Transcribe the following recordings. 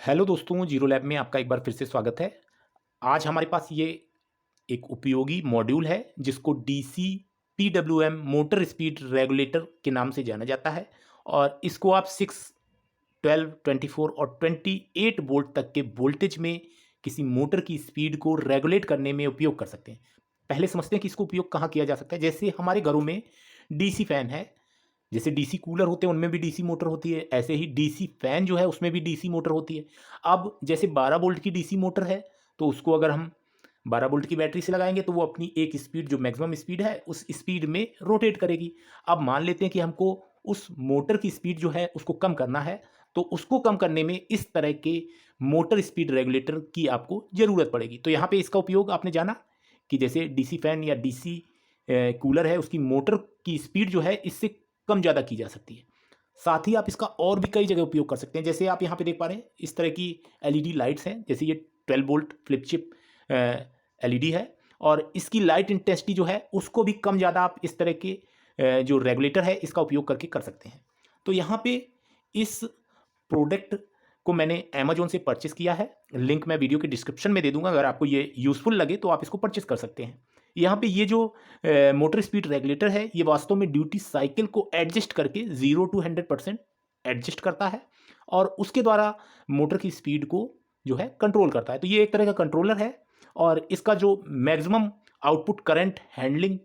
Hello दोस्तों, zero lab में आपका एक बार फिर से स्वागत है। आज हमारे पास ये एक उपयोगी मॉड्यूल है जिसको DC PWM motor speed regulator के नाम से जाना जाता है और इसको आप 6, 12, 24 और 28 वोल्ट तक के वोल्टेज में किसी मोटर की स्पीड को रेगुलेट करने में उपयोग कर सकते हैं। पहले समझते हैं कि इसको उपयोग कहाँ किया जा सकता है। जैसे हमारे घरों में डीसी फैन है, जैसे डीसी कूलर होते हैं उनमें भी डीसी मोटर होती है, ऐसे ही डीसी फैन जो है उसमें भी डीसी मोटर होती है। अब जैसे 12 वोल्ट की डीसी मोटर है तो उसको अगर हम 12 वोल्ट की बैटरी से लगाएंगे तो वो अपनी एक स्पीड जो मैक्सिमम स्पीड है उस स्पीड में रोटेट करेगी। अब मान लेते हैं कि हमको उस मोटर की स्पीड जो है उसको कम करना है, तो उसको कम करने में इस तरह के मोटर स्पीड रेगुलेटर की आपको ज़रूरत पड़ेगी। तो यहाँ पे इसका उपयोग आपने जाना कि जैसे डीसी फैन या डीसी कूलर है उसकी मोटर की स्पीड जो है इससे कम ज़्यादा की जा सकती है। साथ ही आप इसका और भी कई जगह उपयोग कर सकते हैं। जैसे आप यहाँ पे देख पा रहे हैं इस तरह की एलईडी लाइट्स हैं। जैसे ये 12 वोल्ट फ्लिप चिप एलईडी है और इसकी लाइट इंटेंसिटी जो है उसको भी कम ज़्यादा आप इस तरह के जो रेगुलेटर है इसका उपयोग करके कर सकते हैं। तो यहाँ पे इस प्रोडक्ट को मैंने अमेज़न से परचेस किया है। लिंक मैं वीडियो के डिस्क्रिप्शन में दे दूँगा। अगर आपको ये यूज़फुल लगे तो आप इसको परचेस कर सकते हैं। यहाँ पे ये जो मोटर स्पीड रेगुलेटर है ये वास्तव में ड्यूटी साइकिल को एडजस्ट करके 0 टू 100% एडजस्ट करता है और उसके द्वारा मोटर की स्पीड को जो है कंट्रोल करता है। तो ये एक तरह का कंट्रोलर है और इसका जो maximum output current handling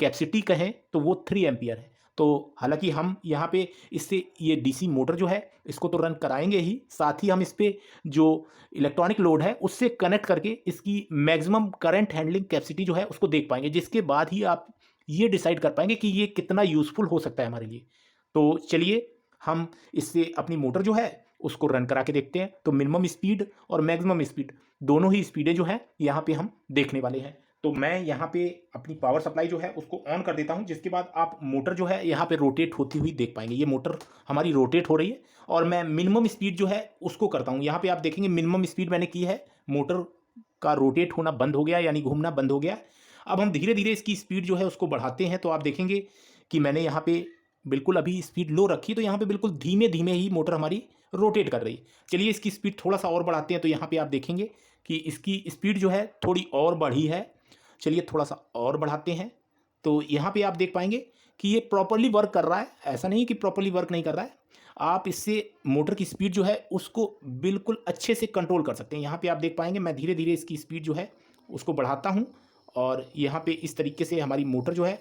capacity कहें तो वो 3 एम्पियर है। तो हालांकि हम यहाँ पे इससे ये डीसी मोटर जो है इसको तो रन कराएंगे ही, साथ ही हम इस पे जो इलेक्ट्रॉनिक लोड है उससे कनेक्ट करके इसकी मैक्सिमम करंट हैंडलिंग कैपेसिटी जो है उसको देख पाएंगे, जिसके बाद ही आप ये डिसाइड कर पाएंगे कि ये कितना यूज़फुल हो सकता है हमारे लिए। तो चलिए हम इससे अपनी मोटर जो है उसको रन करा के देखते हैं। तो मिनिमम स्पीड और मैक्सिमम स्पीड दोनों ही स्पीडें जो है यहाँ पे हम देखने वाले हैं। तो मैं यहाँ पे अपनी पावर सप्लाई जो है उसको ऑन कर देता हूँ, जिसके बाद आप मोटर जो है यहाँ पे रोटेट होती हुई देख पाएंगे। ये मोटर हमारी रोटेट हो रही है और मैं मिनिमम स्पीड जो है उसको करता हूँ। यहाँ पे आप देखेंगे मिनिमम स्पीड मैंने की है, मोटर का रोटेट होना बंद हो गया यानी घूमना बंद हो गया। अब हम धीरे धीरे इसकी स्पीड जो है उसको बढ़ाते हैं। तो आप देखेंगे कि मैंने यहाँ पे बिल्कुल अभी स्पीड लो रखी, तो यहाँ पे बिल्कुल धीमे धीमे ही मोटर हमारी रोटेट कर रही है। चलिए इसकी स्पीड थोड़ा सा और बढ़ाते हैं। तो यहाँ पे आप देखेंगे कि इसकी स्पीड जो है थोड़ी और बढ़ी है। चलिए थोड़ा सा और बढ़ाते हैं। तो यहाँ पे आप देख पाएंगे कि ये प्रॉपर्ली वर्क कर रहा है, ऐसा नहीं कि प्रॉपर्ली वर्क नहीं कर रहा है। आप इससे मोटर की स्पीड जो है उसको बिल्कुल अच्छे से कंट्रोल कर सकते हैं। यहाँ पे आप देख पाएंगे मैं धीरे धीरे इसकी स्पीड जो है उसको बढ़ाता हूँ और यहाँ पे इस तरीके से हमारी मोटर जो है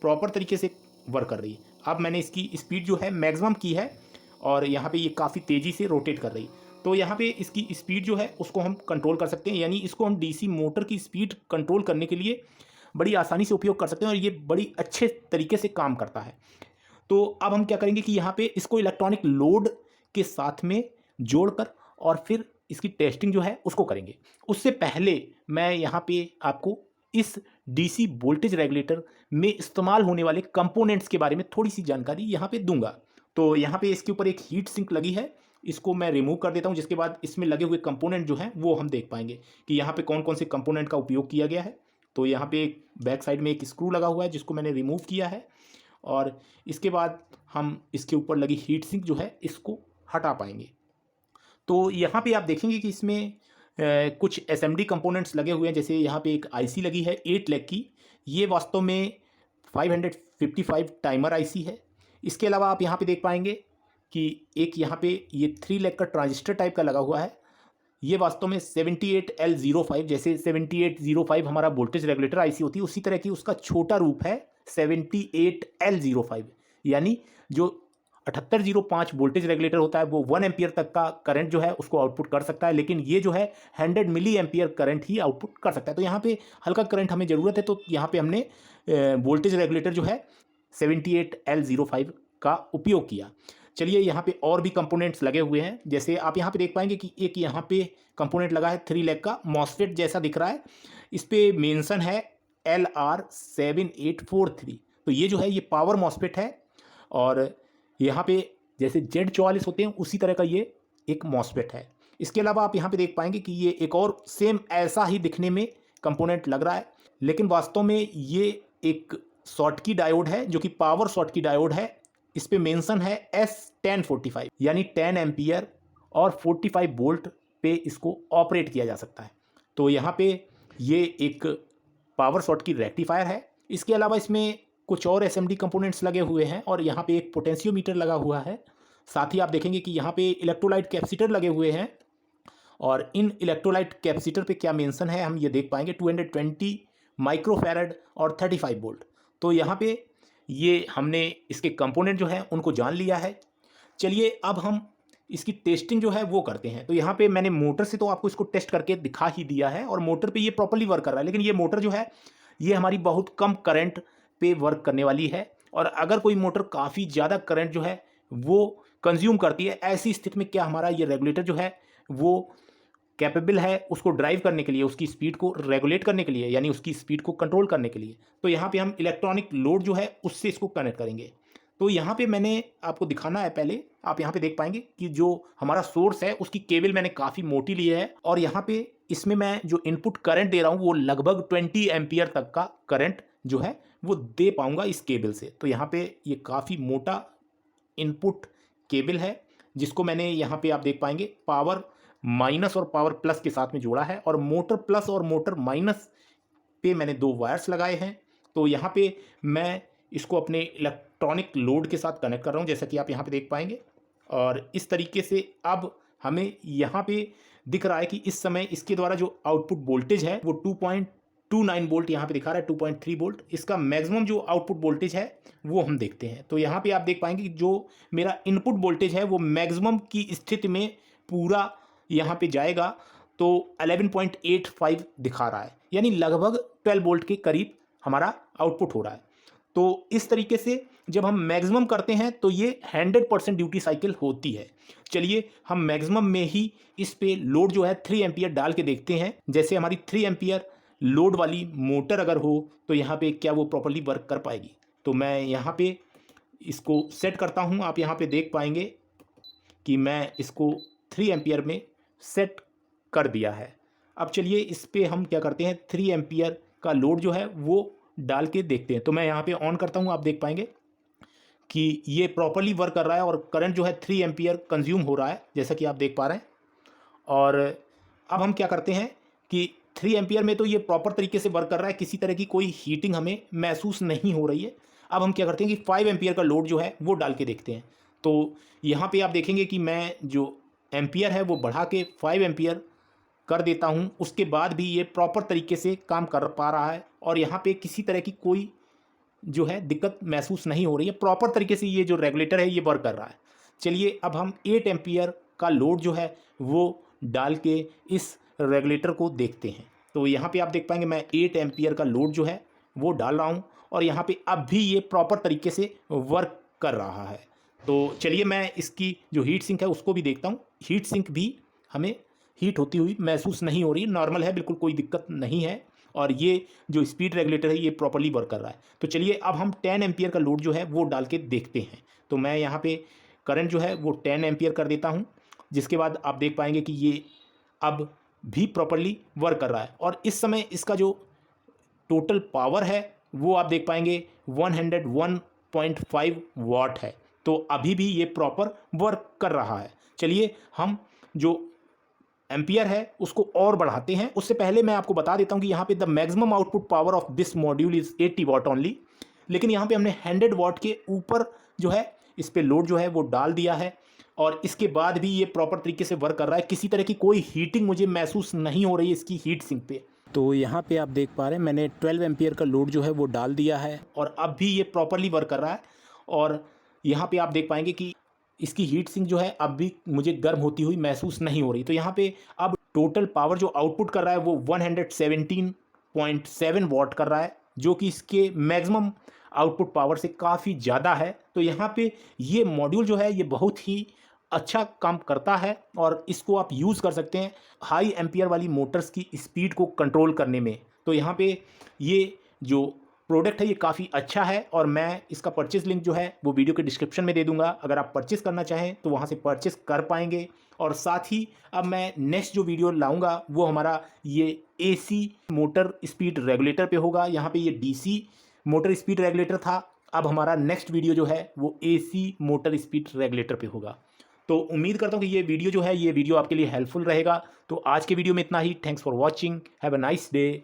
प्रॉपर तरीके से वर्क कर रही है। अब मैंने इसकी स्पीड जो है मैक्सिमम की है और यहाँ पे ये काफ़ी तेज़ी से रोटेट कर रही है। तो यहाँ पे इसकी स्पीड जो है उसको हम कंट्रोल कर सकते हैं, यानी इसको हम डीसी मोटर की स्पीड कंट्रोल करने के लिए बड़ी आसानी से उपयोग कर सकते हैं और ये बड़ी अच्छे तरीके से काम करता है। तो अब हम क्या करेंगे कि यहाँ पे इसको इलेक्ट्रॉनिक लोड के साथ में जोड़कर और फिर इसकी टेस्टिंग जो है उसको करेंगे। उससे पहले मैं यहाँ पे आपको इस डीसी वोल्टेज रेगुलेटर में इस्तेमाल होने वाले कंपोनेंट्स के बारे में थोड़ी सी जानकारी यहाँ पे दूंगा। तो यहाँ पे इसके ऊपर एक हीट सिंक लगी है, इसको मैं रिमूव कर देता हूँ, जिसके बाद इसमें लगे हुए कंपोनेंट जो हैं वो हम देख पाएंगे कि यहाँ पे कौन कौन से कंपोनेंट का उपयोग किया गया है। तो यहाँ पे एक बैक साइड में एक स्क्रू लगा हुआ है जिसको मैंने रिमूव किया है और इसके बाद हम इसके ऊपर लगी हीट सिंक जो है इसको हटा पाएंगे। तो यहाँ पे आप देखेंगे कि इसमें कुछ एसएमडी कंपोनेंट्स लगे हुए हैं। जैसे यहाँ पे एक आईसी लगी है 8 लेग की, ये वास्तव में 555 टाइमर आईसी है। इसके अलावा आप यहाँ पे देख पाएंगे कि एक यहाँ पे ये 3 लेग का ट्रांजिस्टर टाइप का लगा हुआ है। ये वास्तव में 78L05, जैसे 7805 हमारा वोल्टेज रेगुलेटर आईसी होती है उसी तरह की उसका छोटा रूप है 78L05, यानी जो 7805 वोल्टेज रेगुलेटर होता है वो 1 एम्पियर तक का करंट जो है उसको आउटपुट कर सकता है, लेकिन ये जो है 100 मिली एम्पियर करंट ही आउटपुट कर सकता है। तो यहाँ पे हल्का करंट हमें ज़रूरत है, तो यहाँ पे हमने वोल्टेज रेगुलेटर जो है 78L05 का उपयोग किया। चलिए यहाँ पे और भी कंपोनेंट्स लगे हुए हैं। जैसे आप यहाँ पे देख पाएंगे कि एक यहाँ पे कंपोनेंट लगा है 3 लेग का, मॉसफेट जैसा दिख रहा है। इस पे मेंशन है LR7843। तो ये जो है ये पावर मॉसफेट है और यहाँ पे जैसे Z44 होते हैं उसी तरह का ये एक मॉसफेट है। इसके अलावा आप यहाँ पे देख पाएंगे कि ये एक और सेम ऐसा ही दिखने में कंपोनेंट लग रहा है, लेकिन वास्तव में ये एक शॉर्टकी डायोड है जो कि पावर शॉर्टकी डायोड है। इस पे मेंशन है S1045, यानी 10 एम्पियर और 45 वोल्ट पे इसको ऑपरेट किया जा सकता है। तो यहाँ पे ये एक पावर सॉर्ट की रेक्टिफायर है। इसके अलावा इसमें कुछ और एसएमडी कंपोनेंट्स लगे हुए हैं और यहाँ पे एक पोटेंशियोमीटर लगा हुआ है। साथ ही आप देखेंगे कि यहाँ पे इलेक्ट्रोलाइट कैपेसिटर लगे हुए हैं और इन इलेक्ट्रोलाइट कैपेसिटर पे क्या मेंशन है हम ये देख पाएंगे, 220 माइक्रोफैरड और 35 वोल्ट। तो यहाँ पे ये हमने इसके कंपोनेंट जो हैं उनको जान लिया है। चलिए अब हम इसकी टेस्टिंग जो है वो करते हैं। तो यहाँ पे मैंने मोटर से तो आपको इसको टेस्ट करके दिखा ही दिया है और मोटर पे ये प्रॉपर्ली वर्क कर रहा है, लेकिन ये मोटर जो है ये हमारी बहुत कम करंट पे वर्क करने वाली है। और अगर कोई मोटर काफ़ी ज़्यादा करंट जो है वो कंज्यूम करती है, ऐसी स्थिति में क्या हमारा ये रेगुलेटर जो है वो कैपेबल है उसको ड्राइव करने के लिए, उसकी स्पीड को रेगुलेट करने के लिए, यानी उसकी स्पीड को कंट्रोल करने के लिए। तो यहाँ पे हम इलेक्ट्रॉनिक लोड जो है उससे इसको कनेक्ट करेंगे। तो यहाँ पे मैंने आपको दिखाना है, पहले आप यहाँ पे देख पाएंगे कि जो हमारा सोर्स है उसकी केबल मैंने काफ़ी मोटी ली है और यहाँ पे इसमें मैं जो इनपुट करंट दे रहा हूँ वो लगभग 20 एम्पियर तक का करंट जो है वो दे पाऊँगा इस केबल से। तो यहाँ पे ये काफ़ी मोटा इनपुट केबल है जिसको मैंने यहाँ पे आप देख पाएंगे पावर माइनस और पावर प्लस के साथ में जोड़ा है और मोटर प्लस और मोटर माइनस पे मैंने 2 वायर्स लगाए हैं। तो यहाँ पे मैं इसको अपने इलेक्ट्रॉनिक लोड के साथ कनेक्ट कर रहा हूँ, जैसा कि आप यहाँ पे देख पाएंगे। और इस तरीके से अब हमें यहाँ पे दिख रहा है कि इस समय इसके द्वारा जो आउटपुट वोल्टेज है वो 2.29 वोल्ट यहाँ पे दिखा रहा है, 2.3 वोल्ट। इसका मैक्सिमम जो आउटपुट वोल्टेज है वो हम देखते हैं। तो यहाँ पे आप देख पाएंगे कि जो मेरा इनपुट वोल्टेज है वो मैक्सिमम की स्थिति में पूरा यहाँ पे जाएगा तो 11.85 दिखा रहा है, यानी लगभग 12 वोल्ट के करीब हमारा आउटपुट हो रहा है। तो इस तरीके से जब हम मैक्सिमम करते हैं तो ये 100% ड्यूटी साइकिल होती है। चलिए हम मैक्सिमम में ही इस पे लोड जो है 3 एम्पियर डाल के देखते हैं। जैसे हमारी 3 एम्पियर लोड वाली मोटर अगर हो तो यहाँ पे क्या वो प्रॉपर्ली वर्क कर पाएगी। तो मैं यहाँ पे इसको सेट करता हूँ। आप यहाँ पे देख पाएंगे कि मैं इसको 3 एम्पियर में सेट कर दिया है। अब चलिए इस पे हम क्या करते हैं, 3 एम्पियर का लोड जो है वो डाल के देखते हैं। तो मैं यहाँ पे ऑन करता हूँ, आप देख पाएंगे कि ये प्रॉपर्ली वर्क कर रहा है और करंट जो है 3 एम्पियर कंज्यूम हो रहा है, जैसा कि आप देख पा रहे हैं। और अब हम क्या करते हैं कि 3 एम्पियर में तो ये प्रॉपर तरीके से वर्क कर रहा है, किसी तरह की कोई हीटिंग हमें महसूस नहीं हो रही है। अब हम क्या करते हैं कि 5 एम्पियर का लोड जो है वो डाल के देखते हैं। तो यहाँ पे आप देखेंगे कि मैं जो एम्पियर है वो बढ़ा के 5 एम्पियर कर देता हूँ, उसके बाद भी ये प्रॉपर तरीके से काम कर पा रहा है और यहाँ पे किसी तरह की कोई जो है दिक्कत महसूस नहीं हो रही है। प्रॉपर तरीके से ये जो रेगुलेटर है ये वर्क कर रहा है। चलिए अब हम 8 एम्पियर का लोड जो है वो डाल के इस रेगुलेटर को देखते हैं। तो यहाँ पे आप देख पाएंगे मैं 8 एम्पियर का लोड जो है वो डाल रहा हूँ और यहाँ पे अब भी ये प्रॉपर तरीके से वर्क कर रहा है। तो चलिए मैं इसकी जो हीट सिंक है उसको भी देखता हूँ। हीट सिंक भी हमें हीट होती हुई महसूस नहीं हो रही, नॉर्मल है, बिल्कुल कोई दिक्कत नहीं है और ये जो स्पीड रेगुलेटर है ये प्रॉपर्ली वर्क कर रहा है। तो चलिए अब हम 10 एम्पियर का लोड जो है वो डाल के देखते हैं। तो मैं यहाँ पे करंट जो है वो 10 एम्पियर कर देता हूँ, जिसके बाद आप देख पाएंगे कि ये अब भी प्रॉपर्ली वर्क कर रहा है और इस समय इसका जो टोटल पावर है वो आप देख पाएंगे 101.5 वाट है। तो अभी भी ये प्रॉपर वर्क कर रहा है। चलिए हम जो एम्पियर है उसको और बढ़ाते हैं। उससे पहले मैं आपको बता देता हूं कि यहाँ पे the maximum output power of this module is 80 watt only, लेकिन यहाँ पे हमने 100 वाट के ऊपर जो है इस पे लोड जो है वो डाल दिया है और इसके बाद भी ये प्रॉपर तरीके से वर्क कर रहा है। किसी तरह की कोई हीटिंग मुझे महसूस नहीं हो रही है इसकी हीट सिंक पे। तो यहाँ पे आप देख पा रहे हैं मैंने 12 एम्पियर का लोड जो है वो डाल दिया है और अब भी ये प्रॉपरली वर्क कर रहा है और यहाँ पे आप देख पाएंगे कि इसकी हीट सिंक जो है अब भी मुझे गर्म होती हुई महसूस नहीं हो रही। तो यहाँ पे अब टोटल पावर जो आउटपुट कर रहा है वो 117.7 वाट कर रहा है, जो कि इसके मैक्सिमम आउटपुट पावर से काफ़ी ज़्यादा है। तो यहाँ पे ये मॉड्यूल जो है ये बहुत ही अच्छा काम करता है और इसको आप यूज़ कर सकते हैं हाई एम्पियर वाली मोटर्स की स्पीड को कंट्रोल करने में। तो यहाँ पे ये जो प्रोडक्ट है ये काफ़ी अच्छा है और मैं इसका परचेज लिंक जो है वो वीडियो के डिस्क्रिप्शन में दे दूंगा। अगर आप परचेस करना चाहें तो वहाँ से परचेस कर पाएंगे। और साथ ही अब मैं नेक्स्ट जो वीडियो लाऊंगा वो हमारा ये AC मोटर स्पीड रेगुलेटर पे होगा। यहाँ पे ये DC मोटर स्पीड रेगुलेटर था, अब हमारा नेक्स्ट वीडियो जो है वो AC मोटर स्पीड रेगुलेटर पे होगा। तो उम्मीद करता हूँ कि ये वीडियो जो है ये वीडियो आपके लिए हेल्पफुल रहेगा। तो आज के वीडियो में इतना ही। Thanks for watching. Have a nice day.